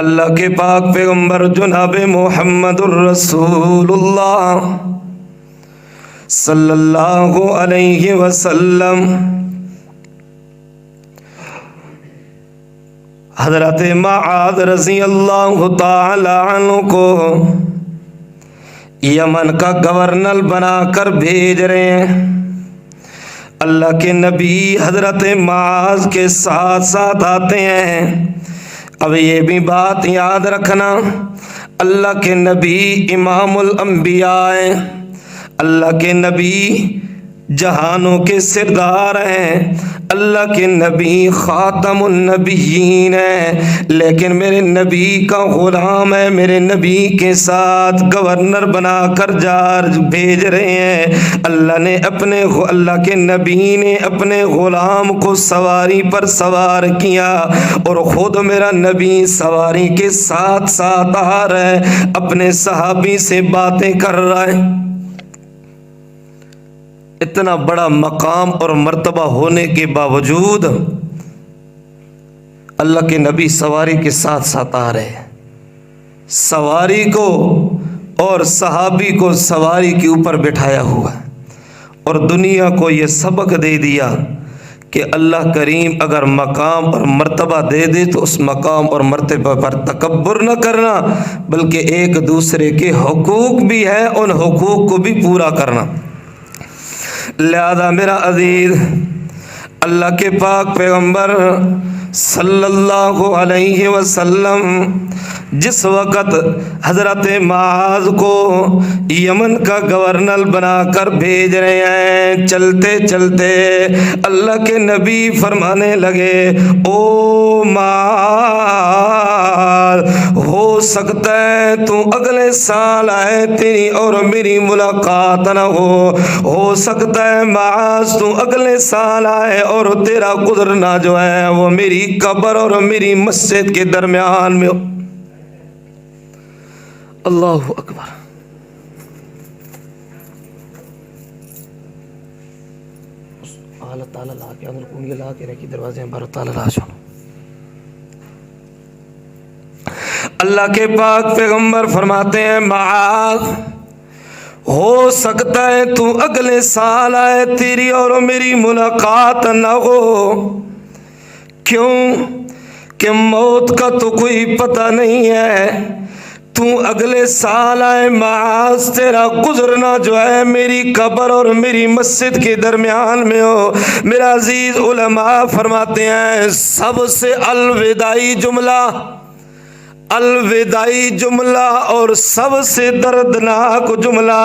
अल्लाह के पाक पैगंबर जनाब मुहम्मदुर रसूलुल्लाह सल्लल्लाहु अलैहि वसल्लम हज़रत मआद रज़ी अल्लाह ताला अन्हु को यमन का गवर्नर बनाकर भेज रहे हैं। अल्लाह के नबी हज़रत मआद के साथ साथ आते हैं। अब ये भी बात याद रखना, अल्लाह के नबी इमामुल अंबिया हैं, अल्लाह के नबी जहानों के सिरदार हैं, अल्लाह के नबी खातमुन नबिय्यीन हैं, लेकिन मेरे नबी का ग़ुलाम है, मेरे नबी के साथ गवर्नर बनाकर जार भेज रहे हैं। अल्लाह के नबी ने अपने ग़ुलाम को सवारी पर सवार किया और ख़ुद मेरा नबी सवारी के साथ साथ आ रहा है, अपने सहाबी से बातें कर रहा है। इतना बड़ा मकाम और मर्तबा होने के बावजूद अल्लाह के नबी सवारी के साथ साथ आ रहे हैं। सवारी को और सहाबी को सवारी के ऊपर बिठाया हुआ है और दुनिया को ये सबक दे दिया कि अल्लाह करीम अगर मकाम और मर्तबा दे दे तो उस मकाम और मर्तबा पर तकब्बुर न करना, बल्कि एक दूसरे के हुकूक भी है, उन हुकूक को भी पूरा करना। लिहाजा मेरा अजीज, अल्लाह के पाक पैगंबर सल्लल्लाहु अलैहि वसल्लम जिस वक़्त हज़रत माज को यमन का गवर्नर बनाकर भेज रहे हैं, चलते चलते अल्लाह के नबी फरमाने लगे, ओ माज, हो सकता है तू अगले साल आए, तेरी और मेरी मुलाकात न हो सकता है माज तू अगले साल आए और तेरा गुजरना जो है वो मेरी कब्र और मेरी मस्जिद के दरमियान में हो। अल्लाह अकबर। ताला ला के अंदर कुंडी ला के रखी, दरवाजे में बाहर ताला ला छोड़ो। अल्लाह के पाक पैगंबर फरमाते हैं, माज़ हो सकता है तू अगले साल आए, तेरी और मेरी मुलाकात न हो। क्यों कि मौत का तो कोई पता नहीं है, तू अगले साल आए, माज़ तेरा गुजरना जो है मेरी कब्र और मेरी मस्जिद के दरमियान में हो। मेरा अजीज उलमा फरमाते हैं, सबसे अलविदाई जुमला और सबसे दर्दनाक जुमला,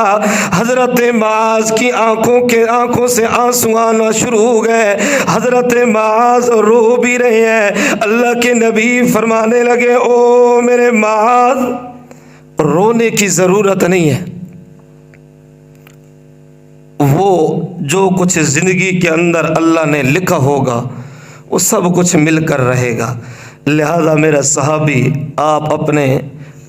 हजरत माज की आंखों से आंसू आना शुरू हो गए। हजरत माज रो भी रहे हैं। अल्लाह के नबी फरमाने लगे, ओ मेरे माज, रोने की जरूरत नहीं है, वो जो कुछ जिंदगी के अंदर अल्लाह ने लिखा होगा वो सब कुछ मिलकर रहेगा। लिहाजा मेरा सहाबी, आप अपने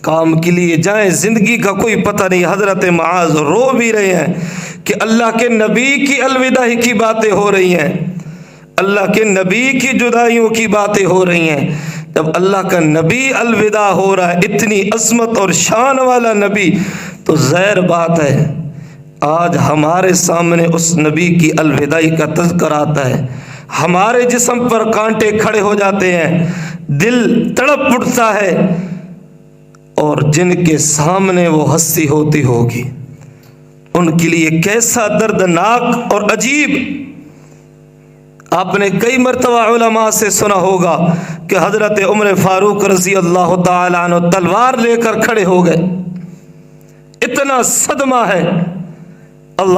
काम के लिए जाएं, जिंदगी का कोई पता नहीं। हजरत माज रो भी रहे हैं कि अल्लाह के नबी की अलविदाई की बातें हो रही हैं, अल्लाह के नबी की जुदाइयों की बातें हो रही हैं। जब अल्लाह का नबी अलविदा हो रहा है, इतनी अज़मत और शान वाला नबी, तो ज़ाहिर बात है आज हमारे सामने उस नबी की अलविदाई का तज़किरा आता है, हमारे जिस्म पर कांटे खड़े हो जाते हैं, दिल तड़प उठता है। और जिनके सामने वो हस्ती होती होगी उनके लिए कैसा दर्दनाक और अजीब। आपने कई मरतबा उलमा से सुना होगा कि हजरत उमर फारूक रज़ी अल्लाह ताला अन्हु तलवार लेकर खड़े हो गए। इतना सदमा है